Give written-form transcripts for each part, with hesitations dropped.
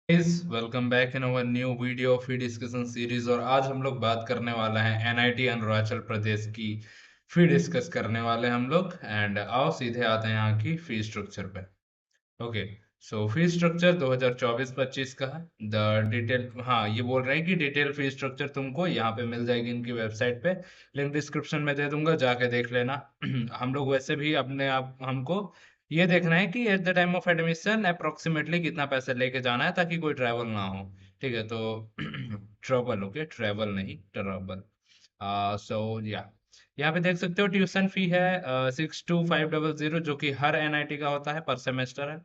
Guys welcome back in our new video fee discussion series. और आज हम लोग बात करने वाला है एनआईटी अरुणाचल प्रदेश की फी डिस्कस करने वाले हैं हम लोग। एंड आओ सीधे आते हैं यहाँ की फी स्ट्रक्चर पे। ओके, सो फी स्ट्रक्चर 2024-25 का है। द डिटेल, हाँ ये बोल रहे हैं कि डिटेल फी स्ट्रक्चर तुमको यहाँ पे मिल जाएगी इनकी वेबसाइट पे। लिंक डिस्क्रिप्शन में दे दूंगा, जाके देख लेना। हम लोग वैसे भी अपने आप हमको ये देखना है कि eight the time of admission approximately कितना पैसा लेके जाना है, ताकि कोई ट्रैवल ना हो। ठीक है, तो ट्रैवल, ओके ट्रैवल नहीं ट्रैवल। सो या यहाँ पे देख सकते हो ट्यूशन फी है 62500, जो कि हर एनआईटी का होता है, पर सेमेस्टर है।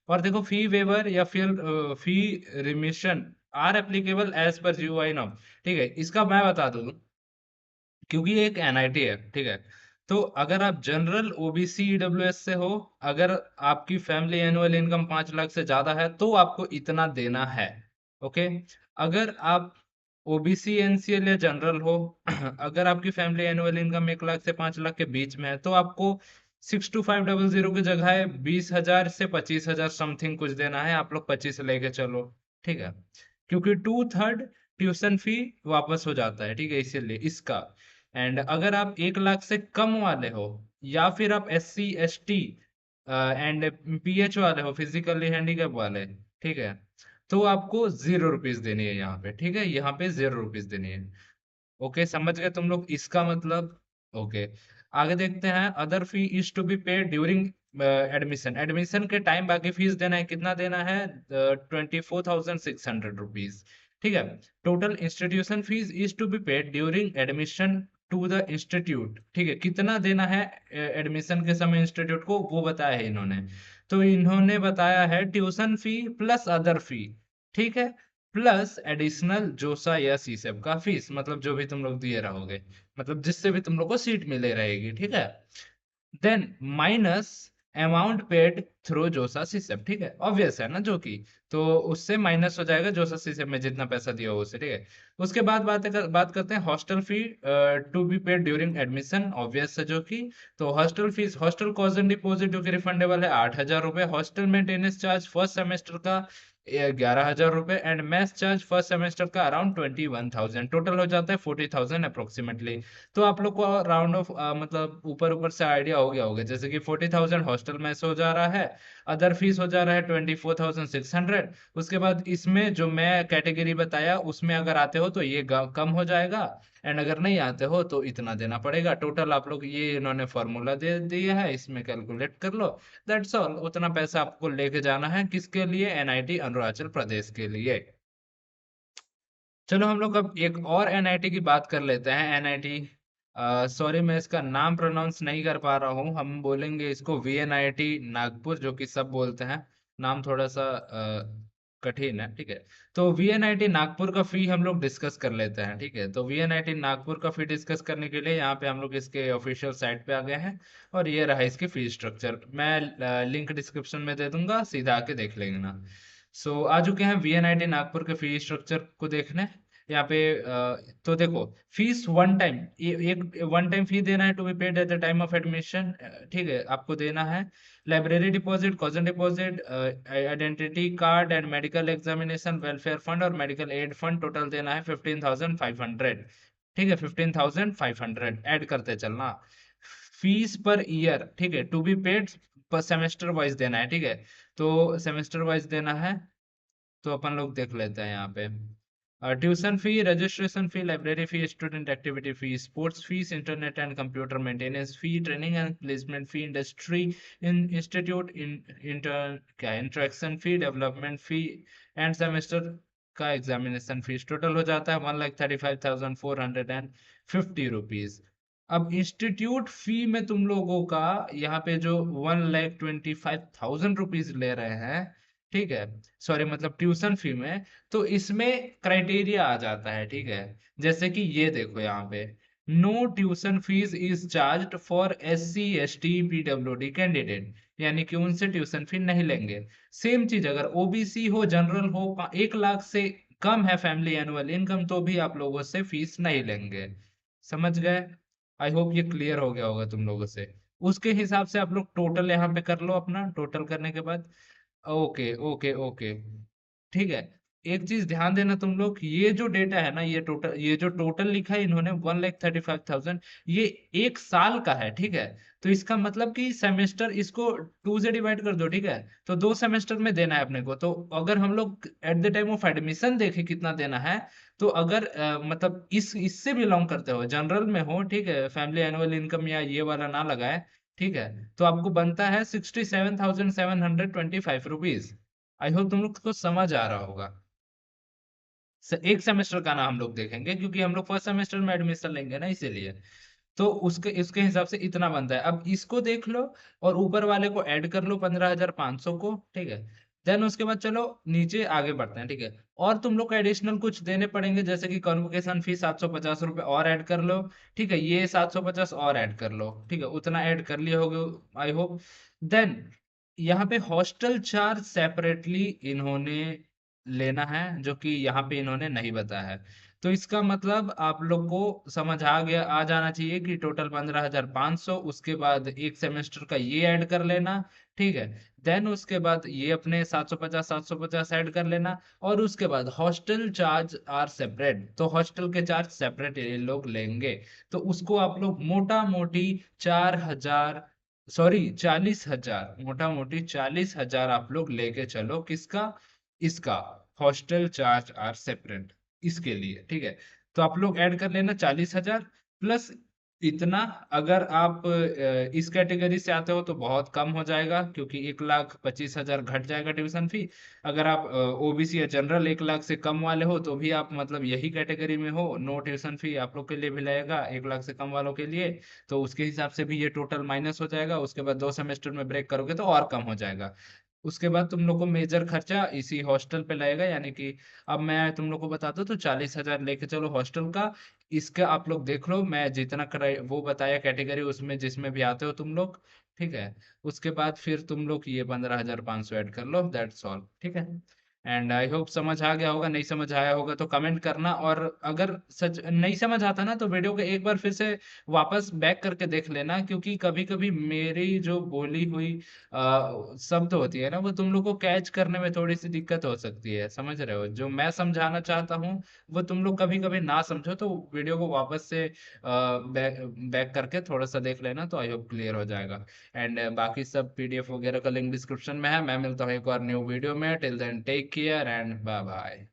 और देखो फी वेवर या फिर fee remission are applicable as per GOI नॉम। ठीक है, इसका मैं बता दूं, क्योंकि ये एक एनआईटी है। ठीक है, तो अगर आप जनरल ओबीसी ईडब्ल्यूएस से हो, अगर आपकी फैमिली एनुअल इनकम 5 लाख से ज्यादा है तो आपको इतना देना है। ओके, अगर आप ओबीसी एनसीएल या जनरल हो, अगर आपकी फैमिली एनुअल इनकम 1 लाख से 5 लाख के बीच में है, तो आपको 62500 की जगह 20,000 से 25,000 समथिंग कुछ देना है। आप लोग 25 लेके चलो। ठीक है, क्योंकि 2/3 ट्यूशन फी वापस हो जाता है। ठीक है, इसीलिए इसका। एंड अगर आप 1 लाख से कम वाले हो, या फिर आप SC ST एंड PH वाले हो, फिजिकली हैंडीकैप वाले, ठीक है, तो आपको 0 रुपीज देनी है यहाँ पे। ठीक है, यहाँ पे 0 रुपीज देनी है। ओके, समझ गए तुम लोग इसका मतलब। ओके, आगे देखते हैं। Other fee is to be paid during admission. Admission के टाइम बाकी फीस देना है, कितना देना है? 24,600 रुपीज। ठीक है, total institution fee is to be paid during admission to the institute. ठीक है, कितना देना है एडमिशन के समय इंस्टीट्यूट को, वो बताया है इन्होंने। तो इन्होंने बताया है ट्यूशन फी प्लस अदर फी। ठीक है, प्लस एडिशनल जोसा या सीसेब का फीस, मतलब जो भी तुम लोग दिए रहोगे, मतलब जिससे भी तुम लोग को सीट मिले रहेगी। ठीक है, then minus amount paid through JoSAA system. ठीक है, ऑब्वियस है ना, जो कि तो उससे माइनस हो जाएगा जोसा सिस्टम में जितना पैसा दिया हो उससे। ठीक है, उसके बाद बात करते हैं hostel fee to be paid during admission. Obvious है, जो कि तो hostel fees, hostel cost and deposit जो कि रिफंडेबल है 8,000 रुपए। Hostel maintenance charge first semester का 11,000 रुपए। And mess charge first semester का अराउंड 21,000, टोटल हो जाता है 40,000 अप्रोक्सीमेटली। तो आप लोग को राउंड ऑफ मतलब ऊपर ऊपर से आइडिया हो गया होगा, जैसे कि 40,000 हॉस्टल में से हो जा रहा है, अदर फीस हो जा रहा है 24,600। उसके बाद इसमें जो मैं कैटेगरी बताया उसमें अगर आते हो तो ये कम हो जाएगा, एंड अगर नहीं आते हो तो इतना देना पड़ेगा। टोटल आप लोग ये इन्होंने फॉर्मूला दे दिया है, इसमें कैलकुलेट कर लो। दैट्स ऑल, उतना पैसा आपको लेके जाना है, किसके लिए? एनआईटी अरुणाचल प्रदेश के लिए। चलो हम लोग अब एक और एनआईटी की बात कर लेते हैं। एनआईटी, सॉरी मैं इसका नाम प्रोनाउंस नहीं कर पा रहा हूँ, हम बोलेंगे इसको VNIT नागपुर, जो कि सब बोलते हैं। नाम थोड़ा सा कठिन है। ठीक है, तो VNIT नागपुर का फी हम लोग डिस्कस कर लेते हैं। ठीक है, तो VNIT नागपुर का फी डिस्कस करने के लिए यहाँ पे हम लोग इसके ऑफिशियल साइट पे आ गए हैं। और ये रहा इसकी फी स्ट्रक्चर, मैं लिंक डिस्क्रिप्शन में दे दूंगा, सीधा आके देख लेंगे ना। सो आ चुके हैं VNIT नागपुर के फी स्ट्रक्चर को देखने। यहाँ पे तो देखो, फीस वन टाइम, एक वन टाइम फी देना है to be paid at the time of admission. ठीक है, आपको देना है। Library deposit, caution deposit, identity card and medical examination welfare fund और मेडिकल एड फंड, टोटल देना है 15,500। ठीक है, 15,500 ऐड करते चलना। फीस पर ईयर, ठीक है, टू बी पेड पर सेमेस्टर वाइज देना है। ठीक है, तो सेमेस्टर वाइज देना है, तो अपन लोग देख लेते हैं यहाँ पे। Tuition fee, registration fee, library fee, student activity fee, sports fees, internet and computer maintenance fee, training and placement fee, industry in institute inter क्या interaction fee, development fee, and semester का एग्जामिनेशन फीस, टोटल हो जाता है 1,35,450 rupees. अब institute फी में तुम लोगों का यहाँ पे जो 1,25,000 रुपीज ले रहे हैं, ठीक है, सॉरी मतलब ट्यूशन फी में, तो इसमें क्राइटेरिया आ जाता है। ठीक है, जैसे कि ये देखो यहाँ पे, no tuition fees is charged for SC ST PWD candidate, यानी कि उनसे ट्यूशन फी नहीं लेंगे। सेम चीज अगर ओबीसी हो, जनरल हो, 1 लाख से कम है फैमिली एनुअल इनकम, तो भी आप लोगों से फीस नहीं लेंगे। समझ गए? आई होप ये क्लियर हो गया होगा तुम लोगों से। उसके हिसाब से आप लोग टोटल यहाँ पे कर लो अपना, टोटल करने के बाद। ओके ओके ओके, ठीक है। एक चीज ध्यान देना तुम लोग, ये जो डेटा है ना, ये जो टोटल लिखा है इन्होंने 1,35,000, ये एक साल का है, ठीक है। तो इसका मतलब कि सेमेस्टर, इसको 2 से डिवाइड कर दो, ठीक है। तो 2 सेमेस्टर में देना है अपने को। तो अगर हम लोग eight the time of admission देखें कितना देना है, तो अगर मतलब इससे बिलोंग करते हो, जनरल में हो, ठीक है, फैमिली एनुअल इनकम या ये वाला ना लगाए, ठीक है, तो आपको बनता है 67,725 रुपीज। आई होप तुम लोग को समझ आ रहा होगा। एक सेमेस्टर का ना हम लोग देखेंगे, क्योंकि हम लोग फर्स्ट सेमेस्टर में एडमिशन लेंगे ना, इसीलिए। तो उसके इसके हिसाब से इतना बनता है। अब इसको देख लो और ऊपर वाले को ऐड कर लो, 15,500 को, ठीक है। देन उसके बाद चलो नीचे आगे बढ़ते हैं, ठीक है। और तुम लोग को एडिशनल कुछ देने पड़ेंगे, जैसे कि कॉन्वोकेशन फीस 750 रुपये और ऐड कर लो, ठीक है। ये 750 और ऐड कर लो, ठीक है, उतना ऐड कर लिए होगे, आई होप। देन यहाँ पे हॉस्टल चार्ज सेपरेटली इन्होंने लेना है, जो कि यहाँ पे इन्होंने नहीं बताया है। तो इसका मतलब आप लोग को समझ आ जाना चाहिए कि टोटल 15,500, उसके बाद एक सेमेस्टर का ये ऐड कर लेना, ठीक है। देन उसके बाद ये अपने 750 ऐड कर लेना, और उसके बाद हॉस्टल चार्ज आर सेपरेट, तो हॉस्टल के चार्ज सेपरेट ये लोग लेंगे। तो उसको आप लोग मोटा मोटी 4,000, सॉरी 40,000, मोटा मोटी 40,000 आप लोग लेके चलो। किसका? इसका हॉस्टल चार्ज आर सेपरेट, इसके लिए, ठीक है। तो आप लोग ऐड कर लेना 40,000 प्लस इतना। अगर आप इस कैटेगरी से आते हो तो बहुत कम हो जाएगा, क्योंकि 1,25,000 घट जाएगा ट्यूशन फी। अगर आप ओबीसी या जनरल 1 लाख से कम वाले हो, तो भी आप मतलब यही कैटेगरी में हो, नो ट्यूशन फी आप लोग के लिए भी लगेगा 1 लाख से कम वालों के लिए। तो उसके हिसाब से भी ये टोटल माइनस हो जाएगा। उसके बाद 2 सेमेस्टर में ब्रेक करोगे तो और कम हो जाएगा। उसके बाद तुम लोग को मेजर खर्चा इसी हॉस्टल पे लगेगा, यानी कि अब मैं तुम लोग को बताता हूँ, तो 40,000 लेके चलो हॉस्टल का। इसका आप लोग देख लो, मैं जितना कराई वो बताया कैटेगरी, उसमें जिसमें भी आते हो तुम लोग, ठीक है। उसके बाद फिर तुम लोग ये 15,500 ऐड कर लो, दैट्स ऑल, ठीक है। एंड आई होप समझ आ गया होगा। नहीं समझ आया होगा तो कमेंट करना, और अगर सच नहीं समझ आता ना, तो वीडियो को एक बार फिर से वापस बैक करके देख लेना, क्योंकि कभी कभी मेरी जो बोली हुई शब्द होती है ना, वो तुम लोग को कैच करने में थोड़ी सी दिक्कत हो सकती है, समझ रहे हो? जो मैं समझाना चाहता हूँ वो तुम लोग कभी कभी ना समझो, तो वीडियो को वापस से बैक बैक करके थोड़ा सा देख लेना, तो आई होप क्लियर हो जाएगा। एंड बाकी सब पीडीएफ वगैरह का लिंक डिस्क्रिप्शन में है। मैं मिलता हूँ एक और न्यू वीडियो में। Till then take care and bye bye.